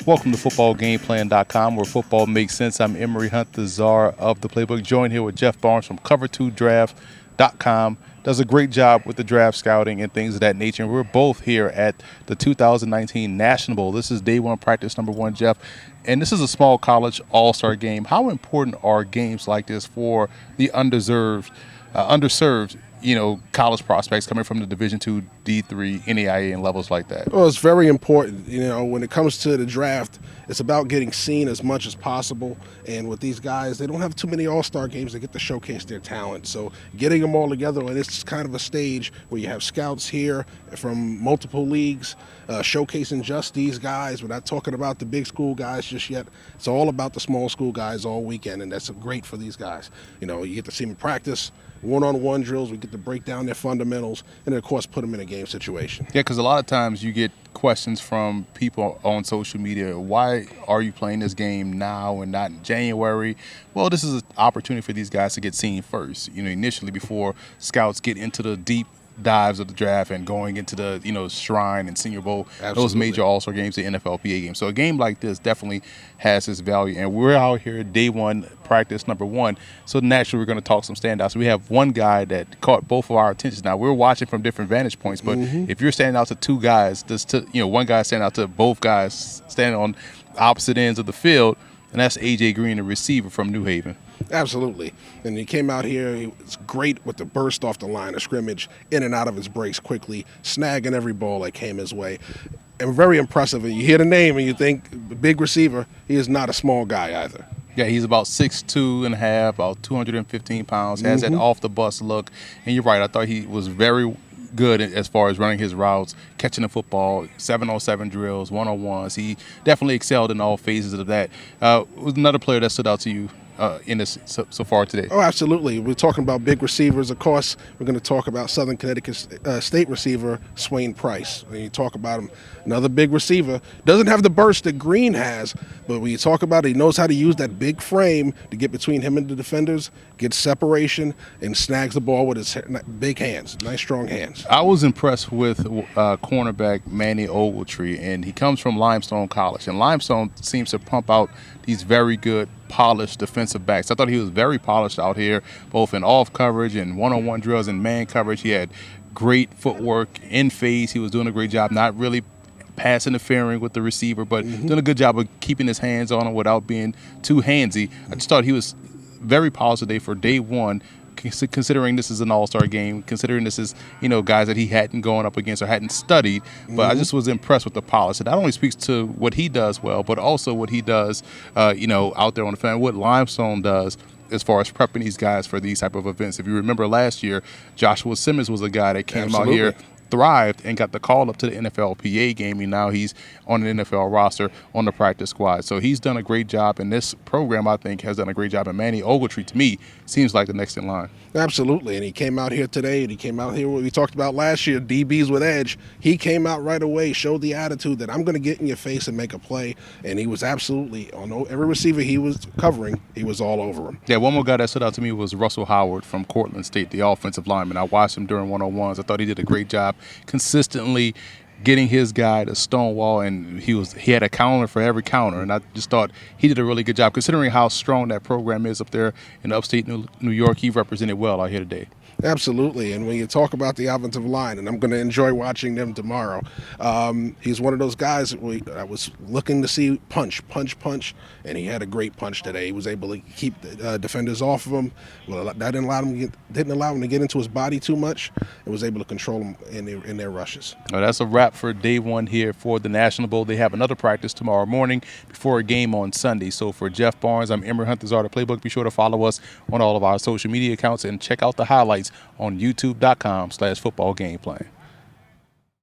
Welcome to footballgameplan.com, where football makes sense. I'm Emory Hunt, the czar of the playbook, joined here with Jeff Barnes from cover2draft.com. Does a great job with the draft scouting and things of that nature. And we're both here at the 2019 National Bowl. This is day one, practice number one, Jeff. And this is a small college all-star game. How important are games like this for the underserved, college prospects coming from the Division II, D3, NAIA, and levels like that? Well, it's very important. When it comes to the draft, it's about getting seen as much as possible. And with these guys, they don't have too many all-star games to get to showcase their talent. So getting them all together, and it's kind of a stage where you have scouts here from multiple leagues showcasing just these guys. We're not talking about the big school guys just yet. It's all about the small school guys all weekend, and that's great for these guys. You get to see them practice one-on-one drills. We get to break down their fundamentals, and then, of course, put them in a game situation. Yeah, because a lot of times you get questions from people on social media. Why are you playing this game now and not in January? Well, this is an opportunity for these guys to get seen first, initially before scouts get into the deep dives of the draft and going into the Shrine and Senior Bowl. Absolutely. Those major all-star games, the NFLPA games. So a game like this definitely has its value, and we're out here day one, practice number one, so naturally we're going to talk some standouts. We have one guy that caught both of our attentions. Now we're watching from different vantage points, but if you're standing out to two guys, one guy standing out to both guys standing on opposite ends of the field, and that's A.J. Green, the receiver from New Haven. Absolutely. And he came out here, he was great with the burst off the line of scrimmage, in and out of his breaks quickly, snagging every ball that came his way. And very impressive. And you hear the name and you think, big receiver, he is not a small guy either. Yeah, he's about 6'2 and a half, about 215 pounds, has that off-the-bus look. And you're right, I thought he was very good as far as running his routes, catching the football, 7-on-7 drills, one-on-ones. He definitely excelled in all phases of that. Was another player that stood out to you in this so far today? Oh, absolutely. We're talking about big receivers. Of course, we're going to talk about Southern Connecticut State receiver Swain Price. When you talk about him, another big receiver. Doesn't have the burst that Green has, but when you talk about it, he knows how to use that big frame to get between him and the defenders, get separation, and snags the ball with his big hands, nice strong hands. I was impressed with cornerback Manny Ogletree, and he comes from Limestone College, and Limestone seems to pump out these very good, polished defensive backs. I thought he was very polished out here, both in off coverage and one-on-one drills and man coverage. He had great footwork in phase. He was doing a great job, not really pass interfering with the receiver, but doing a good job of keeping his hands on him without being too handsy. I just thought he was very polished today for day one, considering this is an all-star game, considering this is, guys that he hadn't gone up against or hadn't studied. But I just was impressed with the polish. It not only speaks to what he does well, but also what he does, out there on the field, what Limestone does as far as prepping these guys for these type of events. If you remember last year, Joshua Simmons was a guy that came out here, thrived, and got the call up to the NFLPA game, and now he's on the NFL roster on the practice squad. So he's done a great job, and this program, I think, has done a great job. And Manny Ogletree, to me, seems like the next in line. Absolutely, and he came out here today, and he came out here what we talked about last year, DBs with edge. He came out right away, showed the attitude that I'm going to get in your face and make a play, and he was absolutely, on every receiver he was covering, he was all over him. Yeah, one more guy that stood out to me was Russell Howard from Cortland State, the offensive lineman. I watched him during one-on-ones. I thought he did a great job consistently getting his guy to stonewall, and he had a counter for every counter, and I just thought he did a really good job considering how strong that program is up there in upstate New York. He represented well out here today. Absolutely, and when you talk about the offensive line, and I'm going to enjoy watching them tomorrow, he's one of those guys that I was looking to see punch, and he had a great punch today. He was able to keep the defenders off of him. Well, that didn't allow him to get into his body too much, and was able to control him in their rushes. Well, that's a wrap for day one here for the National Bowl. They have another practice tomorrow morning before a game on Sunday. So for Jeff Barnes, I'm Emory Hunt, the czar of the playbook. Be sure to follow us on all of our social media accounts and check out the highlights on youtube.com/footballgameplan.